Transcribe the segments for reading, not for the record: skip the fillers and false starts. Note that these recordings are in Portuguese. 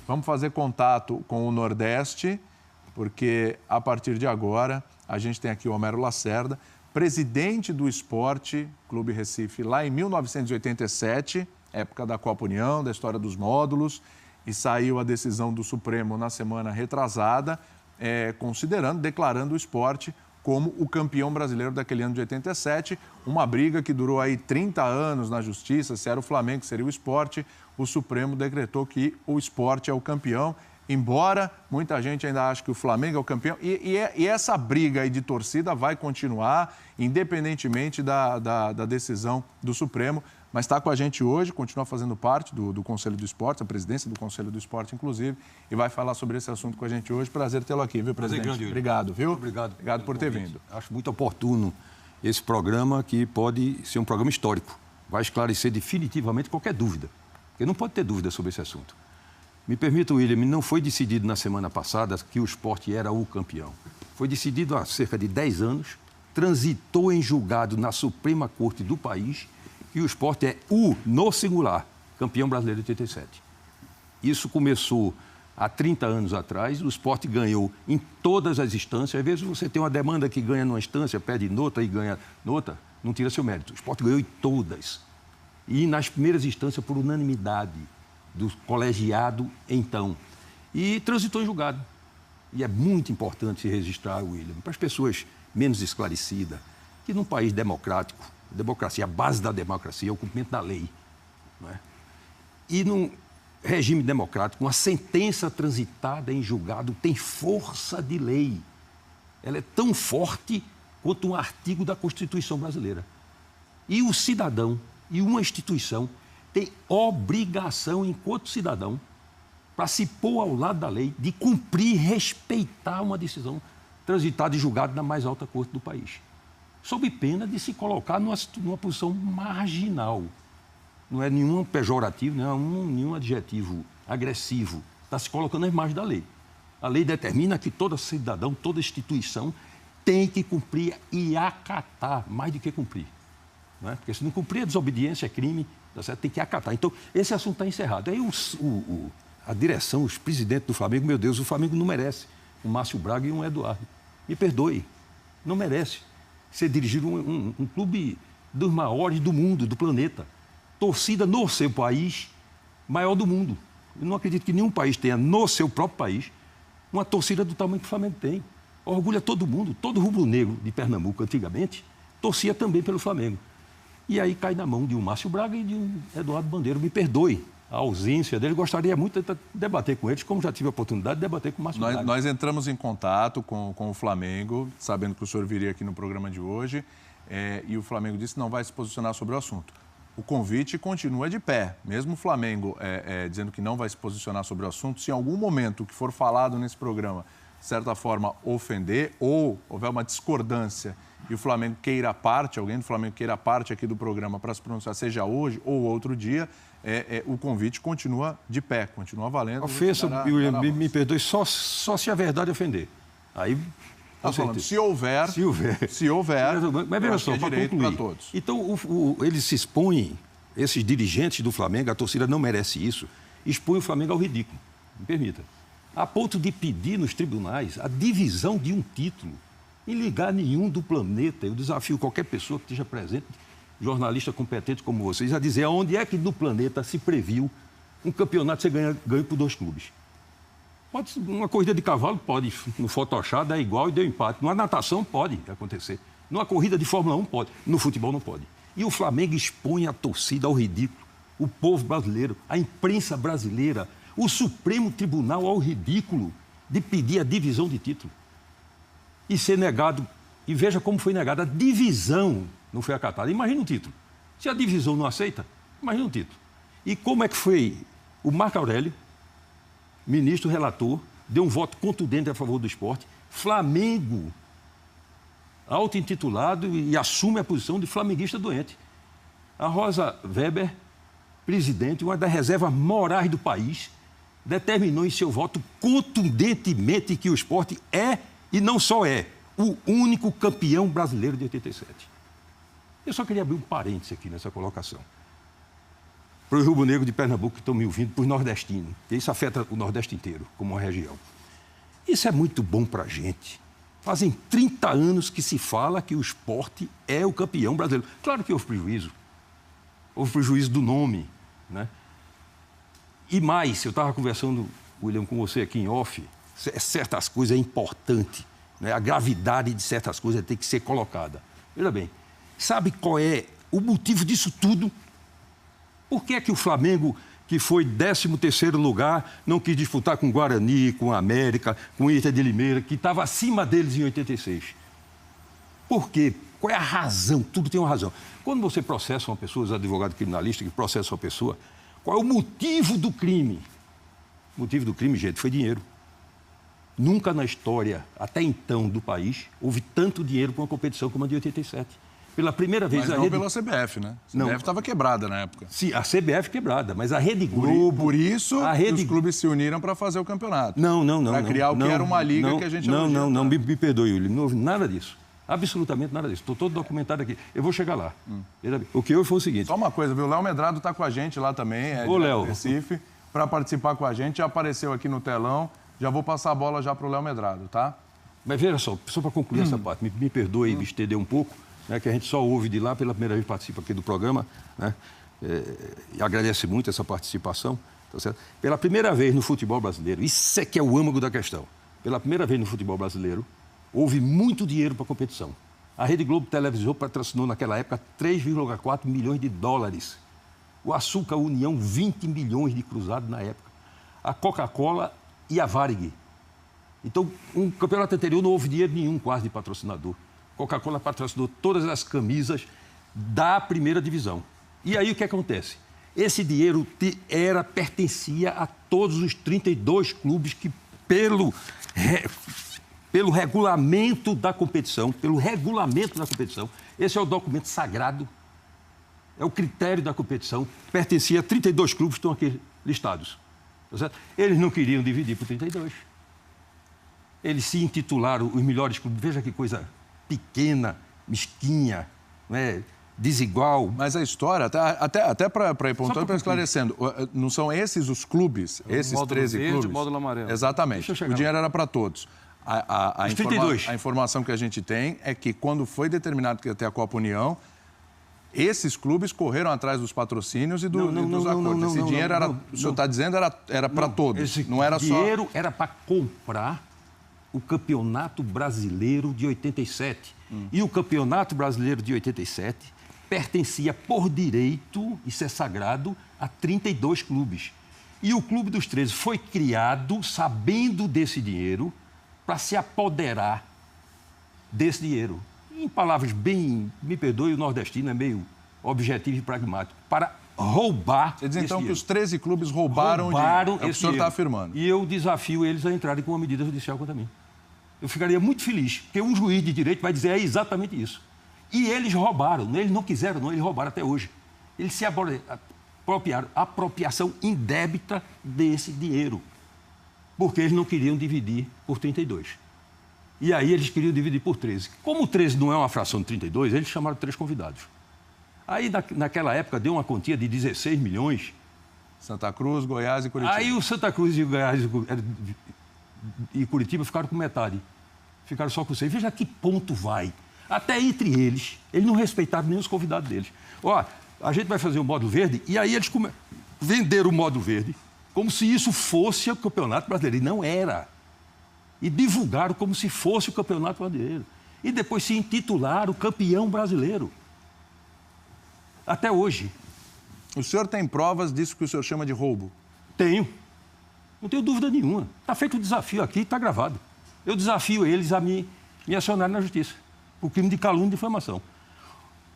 Vamos fazer contato com o Nordeste, porque a partir de agora a gente tem aqui o Homero Lacerda, presidente do Esporte Clube Recife, lá em 1987, época da Copa União, da história dos módulos, e saiu a decisão do Supremo na semana retrasada, declarando o esporte como o campeão brasileiro daquele ano de 87, uma briga que durou aí 30 anos na justiça, se era o Flamengo, que seria o esporte, o Supremo decretou que o esporte é o campeão, embora muita gente ainda ache que o Flamengo é o campeão, e essa briga aí de torcida vai continuar, independentemente da decisão do Supremo, mas está com a gente hoje, continua fazendo parte do Conselho do Esporte, a presidência do Conselho do Esporte, inclusive, e vai falar sobre esse assunto com a gente hoje. Prazer tê-lo aqui, viu, presidente? Prazer grande, obrigado, viu? Obrigado por ter vindo. Acho muito oportuno esse programa, que pode ser um programa histórico. Vai esclarecer definitivamente qualquer dúvida, porque não pode ter dúvida sobre esse assunto. Me permita, William, não foi decidido na semana passada que o esporte era o campeão. Foi decidido há cerca de 10 anos, transitou em julgado na Suprema Corte do país, e o esporte é no singular, campeão brasileiro de 87. Isso começou há 30 anos atrás, o esporte ganhou em todas as instâncias. Às vezes você tem uma demanda que ganha numa instância, pede noutra e ganha noutra, não tira seu mérito. O esporte ganhou em todas. E nas primeiras instâncias por unanimidade do colegiado então. E transitou em julgado. E é muito importante se registrar, William, para as pessoas menos esclarecidas, que num país democrático, democracia, a base da democracia é o cumprimento da lei. Não é? E num regime democrático, uma sentença transitada em julgado tem força de lei. Ela é tão forte quanto um artigo da Constituição brasileira. E o cidadão e uma instituição tem obrigação, enquanto cidadão, para se pôr ao lado da lei, de cumprir e respeitar uma decisão transitada e julgada na mais alta corte do país, sob pena de se colocar numa posição marginal. Não é nenhum pejorativo, não é nenhum adjetivo agressivo. Está se colocando à margem da lei. A lei determina que todo cidadão, toda instituição tem que cumprir e acatar, mais do que cumprir. Não é? Porque se não cumprir, a desobediência é crime, tá certo? Tem que acatar. Então, esse assunto está encerrado. Aí a direção, os presidentes do Flamengo, meu Deus, o Flamengo não merece um Márcio Braga e um Eduardo. Me perdoe, não merece ser dirigido um clube dos maiores do mundo, do planeta. Torcida no seu país, maior do mundo. Eu não acredito que nenhum país tenha, no seu próprio país, uma torcida do tamanho que o Flamengo tem. Orgulha todo mundo, todo rubro-negro de Pernambuco, antigamente, torcia também pelo Flamengo. E aí cai na mão de um Márcio Braga e de um Eduardo Bandeira. Me perdoe a ausência dele. Gostaria muito de debater com eles, como já tive a oportunidade de debater com o Márcio Braga. Nós entramos em contato com o Flamengo, sabendo que o senhor viria aqui no programa de hoje, e o Flamengo disse que não vai se posicionar sobre o assunto. O convite continua de pé, mesmo o Flamengo dizendo que não vai se posicionar sobre o assunto. Se em algum momento que for falado nesse programa, de certa forma, ofender ou houver uma discordância e o Flamengo queira parte, alguém do Flamengo queira parte aqui do programa para se pronunciar, seja hoje ou outro dia, o convite continua de pé, continua valendo. Ofensa, me perdoe, só se a verdade ofender. Aí, se houver. Mas veja só, para concluir. Todos. Então, eles se expõem, esses dirigentes do Flamengo, a torcida não merece isso, expõem o Flamengo ao ridículo, me permita. A ponto de pedir nos tribunais a divisão de um título em lugar nenhum do planeta. Eu desafio qualquer pessoa que esteja presente, jornalista competente como vocês, a dizer aonde é que no planeta se previu um campeonato ser ganho por 2 clubes. Pode, uma corrida de cavalo pode, no Photoshop dá igual e deu empate. Numa natação pode acontecer. Numa corrida de Fórmula 1 pode. No futebol não pode. E o Flamengo expõe a torcida ao ridículo. O povo brasileiro, a imprensa brasileira, o Supremo Tribunal ao ridículo de pedir a divisão de título. E ser negado. E veja como foi negada. A divisão não foi acatada. Imagina o título. Se a divisão não aceita, imagina o título. E como é que foi? O Marco Aurélio, ministro relator, deu um voto contundente a favor do esporte. Flamengo, auto-intitulado, e assume a posição de flamenguista doente. A Rosa Weber, presidente, uma das reservas morais do país, determinou em seu voto contundentemente que o esporte é, e não só é, o único campeão brasileiro de 87. Eu só queria abrir um parêntese aqui nessa colocação. para os rubro-negros de Pernambuco que estão me ouvindo, para os nordestinos, porque isso afeta o Nordeste inteiro, como uma região. Isso é muito bom para a gente. Fazem 30 anos que se fala que o esporte é o campeão brasileiro. Claro que houve prejuízo. Houve prejuízo do nome, né? E mais, eu estava conversando, William, com você aqui em off, certas coisas é importante, né? A gravidade de certas coisas tem que ser colocada. Veja bem, sabe qual é o motivo disso tudo? Por que é que o Flamengo, que foi 13º lugar, não quis disputar com o Guarani, com a América, com o Inter de Limeira, que estava acima deles em 86? Por quê? Qual é a razão? Tudo tem uma razão. Quando você processa uma pessoa, os advogados criminalistas que processam uma pessoa, qual é o motivo do crime? O motivo do crime, gente, foi dinheiro. Nunca na história, até então, do país, houve tanto dinheiro para uma competição como a de 87. Pela primeira vez... Mas não pela CBF, né? A CBF estava quebrada na época. Sim, a CBF quebrada, mas a Rede Globo... Por isso, os clubes se uniram para fazer o campeonato. Não. Para criar o que era uma liga que a gente... Não, me perdoe, William, não houve nada disso. Absolutamente nada disso. Estou todo documentado aqui. Eu vou chegar lá. O que houve foi o seguinte... Só uma coisa, viu? O Léo Medrado está com a gente lá também, Ô, Léo. Recife, para participar com a gente. Já apareceu aqui no telão. Já vou passar a bola já para o Léo Medrado, tá? Mas veja só para concluir essa parte, me perdoe me estender um pouco, né, que a gente só ouve de lá, pela primeira vez participa aqui do programa, né, e agradece muito essa participação, tá certo? Pela primeira vez no futebol brasileiro, isso é que é o âmago da questão, pela primeira vez no futebol brasileiro, houve muito dinheiro para a competição. A Rede Globo televisou, patrocinou naquela época 3,4 milhões de dólares. O Açúcar União, 20 milhões de cruzados na época. A Coca-Cola e a Varig. Então, um campeonato anterior não houve dinheiro nenhum quase de patrocinador. Coca-Cola patrocinou todas as camisas da primeira divisão. E aí o que acontece? Esse dinheiro pertencia a todos os 32 clubes que, pelo regulamento da competição, esse é o documento sagrado, é o critério da competição, pertencia a 32 clubes que estão aqui listados. Tá certo? Eles não queriam dividir por 32. Eles se intitularam os melhores clubes. Veja que coisa pequena, mesquinha, né? Desigual. Mas a história, até para ir pontuando, para esclarecendo, não são esses os clubes, esses 13 verde, clubes? Módulo amarelo. Exatamente. O dinheiro era para todos. A informação que a gente tem é que quando foi determinado que ia ter a Copa União, esses clubes correram atrás dos patrocínios e dos acordos. Esse dinheiro, o senhor está dizendo, era para todos, não era só... Esse dinheiro era para comprar o Campeonato Brasileiro de 87. E o Campeonato Brasileiro de 87 pertencia por direito, isso é sagrado, a 32 clubes. E o Clube dos 13 foi criado sabendo desse dinheiro para se apoderar desse dinheiro. Em palavras bem, me perdoe, o nordestino é meio objetivo e pragmático, para roubar. Você diz então que os 13 clubes roubaram o dinheiro. É o que o senhor está afirmando. E eu desafio eles a entrarem com uma medida judicial contra mim. Eu ficaria muito feliz, porque um juiz de direito vai dizer é exatamente isso. E eles roubaram, eles não quiseram, não, eles roubaram até hoje. Eles se apropriaram, apropriação indébita desse dinheiro, porque eles não queriam dividir por 32. E aí eles queriam dividir por 13. Como 13 não é uma fração de 32, eles chamaram 3 convidados. Aí, naquela época, deu uma quantia de 16 milhões. Santa Cruz, Goiás e Curitiba. Aí o Santa Cruz e Goiás e Curitiba ficaram com metade. Ficaram só com 6. Veja que ponto vai. Até entre eles não respeitaram nem os convidados deles. Ó, a gente vai fazer o módulo verde, e aí eles venderam o módulo verde como se isso fosse o Campeonato Brasileiro. E não era. E divulgaram como se fosse o Campeonato Brasileiro. E depois se intitularam campeão brasileiro. Até hoje. O senhor tem provas disso que o senhor chama de roubo? Tenho. Não tenho dúvida nenhuma. Está feito o desafio aqui, está gravado. Eu desafio eles a me acionarem na justiça. Por crime de calúnia e difamação.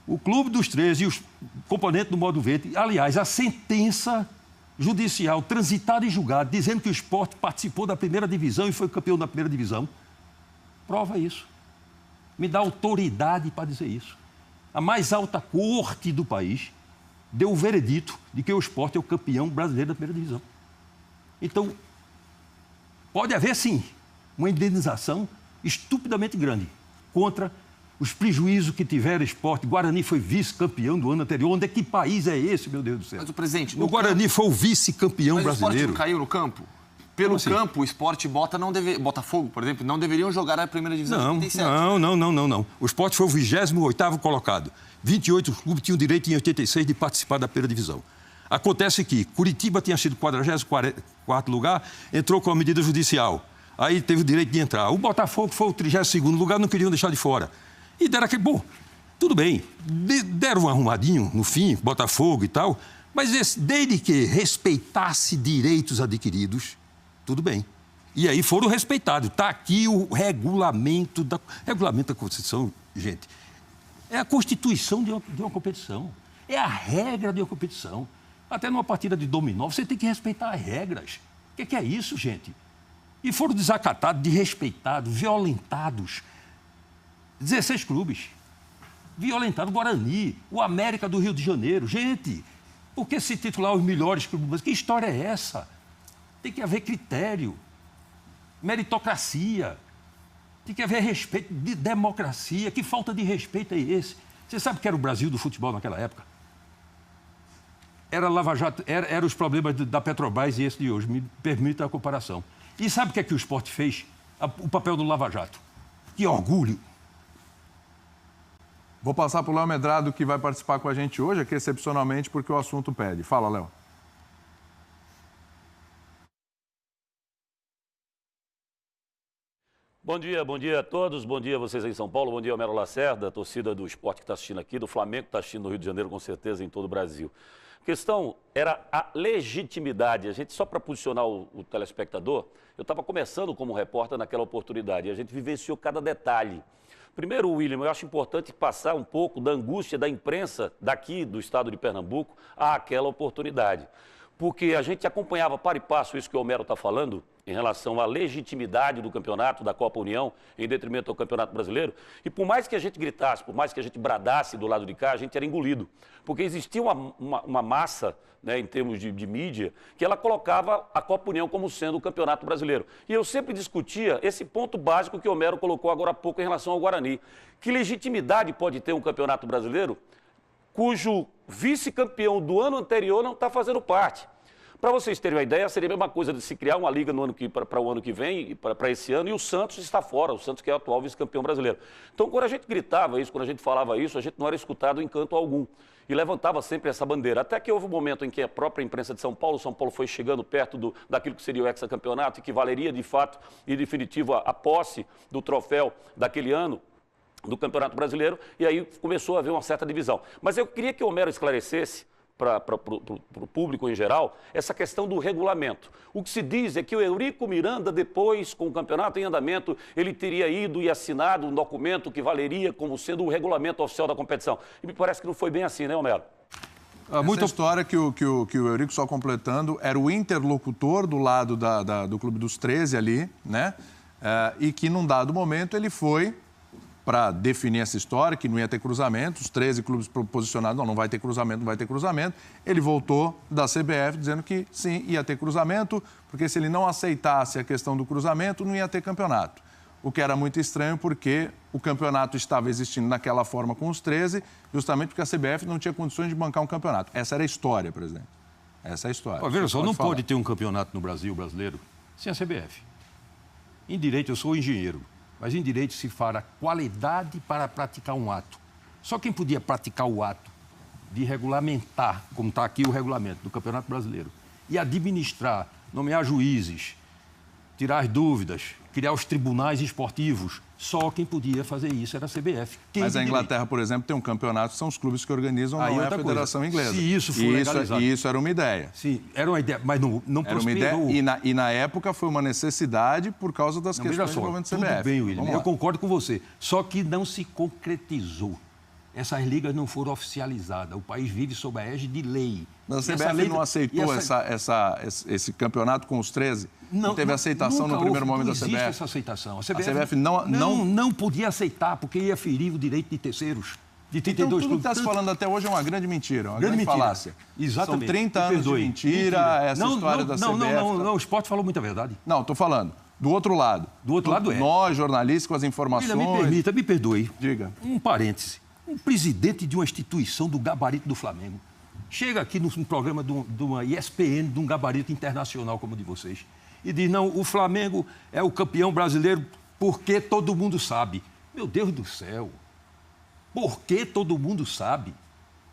O Clube dos 13 e os componentes do módulo verde, aliás, a sentença judicial transitada e julgada, dizendo que o Sport participou da primeira divisão e foi campeão da primeira divisão, prova isso. Me dá autoridade para dizer isso. A mais alta corte do país deu o veredito de que o Sport é o campeão brasileiro da primeira divisão. Então, pode haver, sim, uma indenização estupidamente grande contra os prejuízos que tiveram esporte. Guarani foi vice-campeão do ano anterior. Onde é que país é esse, meu Deus do céu? Mas o presidente... O Guarani foi o vice-campeão brasileiro. Mas o esporte não caiu no campo? Pelo campo, o Sport Botafogo, por exemplo, não deveriam jogar a primeira divisão de 87. Não. O Sport foi o 28º colocado. 28 clubes tinham direito em 86 de participar da primeira divisão. Acontece que Curitiba tinha sido 44º lugar, entrou com a medida judicial. Aí teve o direito de entrar. O Botafogo foi o 32º lugar, não queriam deixar de fora. E deram aquele... Bom, tudo bem. Deram um arrumadinho no fim, Botafogo e tal, mas desde que respeitasse direitos adquiridos, tudo bem. E aí foram respeitados. Está aqui o regulamento da Constituição, gente. É a constituição de uma competição. É a regra de uma competição. Até numa partida de dominó, você tem que respeitar as regras. O que é isso, gente? E foram desacatados, desrespeitados, violentados. 16 clubes. Violentado o Guarani, o América do Rio de Janeiro. Gente, por que se titular os melhores clubes? Que história é essa? Tem que haver critério, meritocracia, tem que haver respeito, de democracia. Que falta de respeito é esse? Você sabe o que era o Brasil do futebol naquela época? Era Lava Jato, era os problemas da Petrobras e esse de hoje, me permita a comparação. E sabe o que é que o esporte fez? O papel do Lava Jato. Que orgulho! Vou passar para o Léo Medrado, que vai participar com a gente hoje, aqui excepcionalmente, porque o assunto pede. Fala, Léo. Bom dia a todos, bom dia a vocês aí em São Paulo, bom dia ao Homero Lacerda, a torcida do esporte que está assistindo aqui, do Flamengo que está assistindo no Rio de Janeiro, com certeza, em todo o Brasil. A questão era a legitimidade. A gente, só para posicionar o telespectador, eu estava começando como repórter naquela oportunidade e a gente vivenciou cada detalhe. Primeiro, William, eu acho importante passar um pouco da angústia da imprensa daqui do estado de Pernambuco àquela oportunidade. Porque a gente acompanhava para e passo isso que o Homero está falando, em relação à legitimidade do campeonato, da Copa União, em detrimento ao Campeonato Brasileiro. E por mais que a gente gritasse, por mais que a gente bradasse do lado de cá, a gente era engolido. Porque existia uma massa, né, em termos de mídia, que ela colocava a Copa União como sendo o Campeonato Brasileiro. E eu sempre discutia esse ponto básico que o Homero colocou agora há pouco em relação ao Guarani. Que legitimidade pode ter um Campeonato Brasileiro cujo vice-campeão do ano anterior não está fazendo parte? Para vocês terem uma ideia, seria a mesma coisa de se criar uma liga para o ano que vem, para esse ano, e o Santos está fora, o Santos que é o atual vice-campeão brasileiro. Então, quando a gente gritava isso, quando a gente falava isso, a gente não era escutado em canto algum. E levantava sempre essa bandeira. Até que houve um momento em que a própria imprensa de São Paulo foi chegando perto daquilo que seria o hexacampeonato, e que valeria de fato e definitivo a posse do troféu daquele ano, do Campeonato Brasileiro, e aí começou a haver uma certa divisão. Mas eu queria que o Homero esclarecesse para o público em geral essa questão do regulamento. O que se diz é que o Eurico Miranda, depois, com o campeonato em andamento, ele teria ido e assinado um documento que valeria como sendo o regulamento oficial da competição. E me parece que não foi bem assim, né, Homero? Muita história que o Eurico, só completando, era o interlocutor do lado do Clube dos 13 ali, né? E que, num dado momento, ele foi para definir essa história, que não ia ter cruzamento, os 13 clubes posicionados, não vai ter cruzamento, não vai ter cruzamento. Ele voltou da CBF dizendo que sim, ia ter cruzamento, porque se ele não aceitasse a questão do cruzamento, não ia ter campeonato. O que era muito estranho, porque o campeonato estava existindo naquela forma com os 13, justamente porque a CBF não tinha condições de bancar um campeonato. Essa era a história, presidente. Essa é a história. Veja só, não pode ter um campeonato no Brasil brasileiro sem a CBF. Em direito, eu sou engenheiro. Mas em direito se fala qualidade para praticar um ato. Só quem podia praticar o ato de regulamentar, como está aqui o regulamento do Campeonato Brasileiro, e administrar, nomear juízes, tirar as dúvidas, criar os tribunais esportivos, só quem podia fazer isso era a CBF. Mas a Inglaterra, por exemplo, tem um campeonato, são os clubes que organizam, não é a Federação Inglesa. Se isso for legalizado. E isso era uma ideia. Sim, era uma ideia, mas não era uma ideia, e na época foi uma necessidade por causa das questões envolvendo a CBF. Tudo bem, William, eu concordo com você. Só que não se concretizou. Essas ligas não foram oficializadas. O país vive sob a égide de lei. Mas a CBF não aceitou esse campeonato com os 13? Não teve aceitação no primeiro momento da CBF? Não existe essa aceitação. A CBF não podia aceitar, porque ia ferir o direito de terceiros. De 32 então, tudo que está se falando até hoje é uma grande mentira, uma grande falácia. Exatamente. São 30 anos de mentira, essa história da CBF. Não, o esporte falou muita verdade. Não, estou falando. Do outro lado. Do outro lado é. Nós, jornalistas, com as informações... William, me perdoe. Diga. Um parêntese. Um presidente de uma instituição do gabarito do Flamengo chega aqui num programa de uma ESPN, de um gabarito internacional como o de vocês, e diz, não, o Flamengo é o campeão brasileiro porque todo mundo sabe. Meu Deus do céu. Porque todo mundo sabe.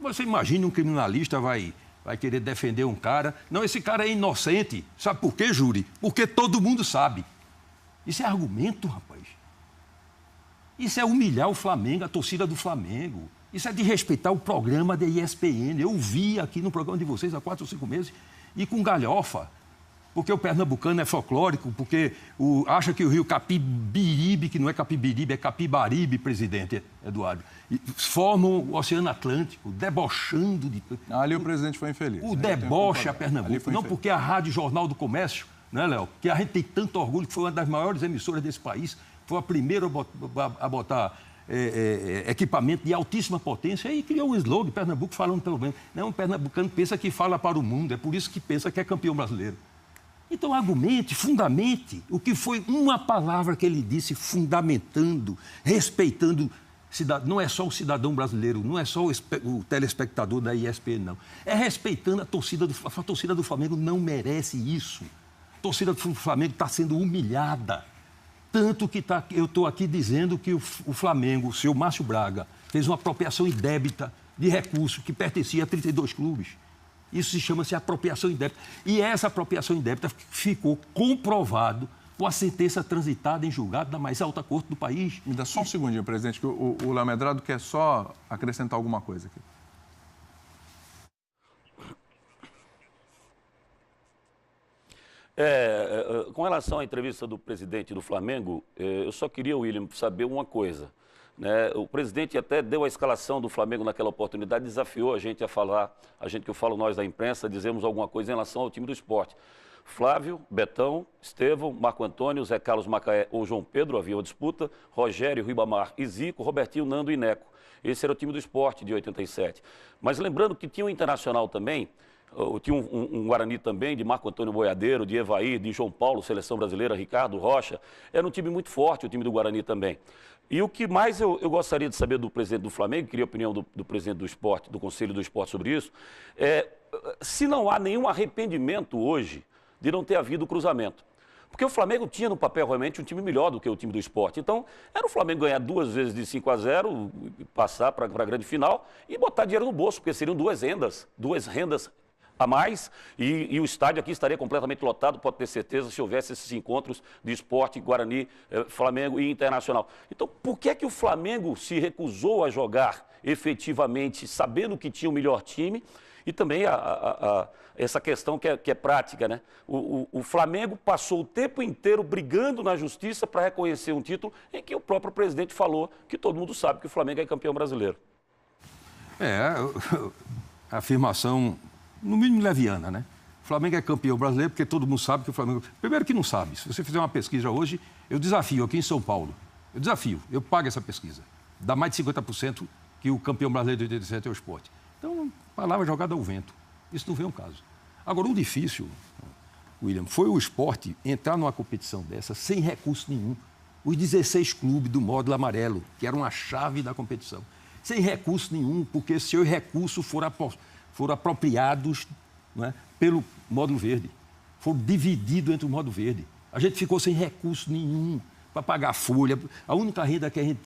Você imagina um criminalista vai querer defender um cara. Não, esse cara é inocente. Sabe por quê, júri? Porque todo mundo sabe. Isso é argumento, rapaz. Isso é humilhar o Flamengo, a torcida do Flamengo. Isso é de respeitar o programa da ESPN. Eu vi aqui no programa de vocês há 4 ou 5 meses e com galhofa. Porque o pernambucano é folclórico, porque acha que o rio Capibiribe, que não é Capibiribe, é Capibaribe, presidente Eduardo, formam o Oceano Atlântico, debochando de... Ali o presidente foi infeliz. O deboche a Pernambuco. Não porque a Rádio Jornal do Comércio, né, Léo? Que a gente tem tanto orgulho, que foi uma das maiores emissoras desse país, foi a primeira a botar equipamento de altíssima potência e criou um slogan, Pernambuco falando pelo menos. Não, um pernambucano pensa que fala para o mundo, é por isso que pensa que é campeão brasileiro. Então, argumente, fundamente o que foi uma palavra que ele disse, fundamentando, respeitando. Não é só o cidadão brasileiro, não é só o telespectador da ESPN, não. É respeitando a torcida do Flamengo. A torcida do Flamengo não merece isso. A torcida do Flamengo está sendo humilhada. Tanto que eu estou aqui dizendo que o Flamengo, o seu Márcio Braga, fez uma apropriação indébita de recurso que pertencia a 32 clubes. Isso se chama-se apropriação indébita. E essa apropriação indébita ficou comprovado com a sentença transitada em julgado da mais alta corte do país. Me dá só um segundinho, presidente, que o Léo Medrado quer só acrescentar alguma coisa aqui. Com relação à entrevista do presidente do Flamengo, eu só queria, William, saber uma coisa. Né? O presidente até deu a escalação do Flamengo naquela oportunidade, desafiou a gente a falar, a gente que eu falo nós da imprensa, dizemos alguma coisa em relação ao time do esporte. Flávio, Betão, Estevão, Marco Antônio, Zé Carlos Macaé ou João Pedro, havia uma disputa, Rogério, Ribamar e Zico, Robertinho, Nando e Neco. Esse era o time do esporte de 87. Mas lembrando que tinha um Internacional também, tinha um Guarani também, de Marco Antônio Boiadeiro, de Evaí, de João Paulo, Seleção Brasileira, Ricardo Rocha. Era um time muito forte, o time do Guarani também. E o que mais eu gostaria de saber do presidente do Flamengo, queria a opinião do presidente do esporte, do Conselho do Esporte sobre isso, se não há nenhum arrependimento hoje de não ter havido cruzamento. Porque o Flamengo tinha no papel realmente um time melhor do que o time do esporte. Então, era o Flamengo ganhar 2 vezes de 5-0, passar para a grande final e botar dinheiro no bolso, porque seriam 2 rendas a mais, e o estádio aqui estaria completamente lotado, pode ter certeza, se houvesse esses encontros de esporte, Guarani, Flamengo e Internacional. Então, por que é que o Flamengo se recusou a jogar efetivamente, sabendo que tinha o melhor time, e também essa questão que é prática, né? O Flamengo passou o tempo inteiro brigando na justiça para reconhecer um título em que o próprio presidente falou que todo mundo sabe que o Flamengo é campeão brasileiro. A afirmação... no mínimo leviana, né? O Flamengo é campeão brasileiro porque todo mundo sabe que o Flamengo... Primeiro que não sabe. Se você fizer uma pesquisa hoje, eu desafio aqui em São Paulo. Eu pago essa pesquisa. Dá mais de 50% que o campeão brasileiro de 87 é o esporte. Então, palavra jogada ao vento. Isso não vem ao caso. Agora, o difícil, William, foi o esporte entrar numa competição dessa sem recurso nenhum. Os 16 clubes do módulo amarelo, que eram a chave da competição. Sem recurso nenhum, porque se os recursos foram apropriados, não é, pelo módulo verde. Foram divididos entre o módulo verde. A gente ficou sem recurso nenhum para pagar a folha. A única renda que a gente